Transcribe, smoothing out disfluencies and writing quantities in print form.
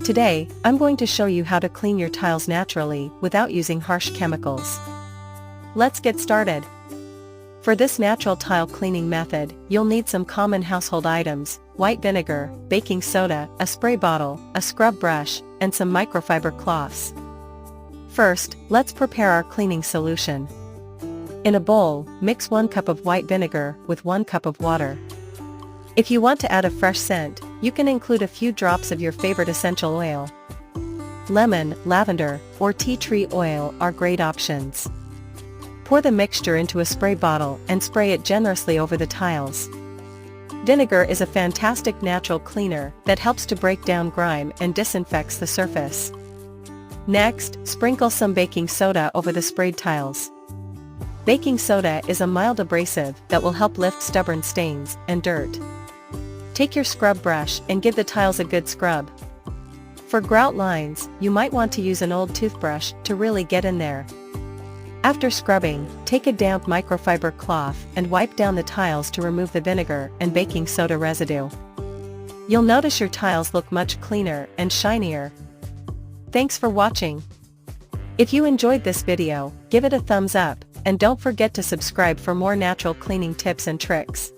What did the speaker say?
Today, I'm going to show you how to clean your tiles naturally without using harsh chemicals. Let's get started. For this natural tile cleaning method, you'll need some common household items: white vinegar, baking soda, a spray bottle, a scrub brush, and some microfiber cloths. First, let's prepare our cleaning solution. In a bowl, mix 1 cup of white vinegar with 1 cup of water. If you want to add a fresh scent, you can include a few drops of your favorite essential oil. Lemon, lavender, or tea tree oil are great options. Pour the mixture into a spray bottle and spray it generously over the tiles. Vinegar is a fantastic natural cleaner that helps to break down grime and disinfects the surface. Next, sprinkle some baking soda over the sprayed tiles. Baking soda is a mild abrasive that will help lift stubborn stains and dirt. Take your scrub brush and give the tiles a good scrub. For grout lines, you might want to use an old toothbrush to really get in there. After scrubbing, take a damp microfiber cloth and wipe down the tiles to remove the vinegar and baking soda residue. You'll notice your tiles look much cleaner and shinier. Thanks for watching. If you enjoyed this video, give it a thumbs up, and don't forget to subscribe for more natural cleaning tips and tricks.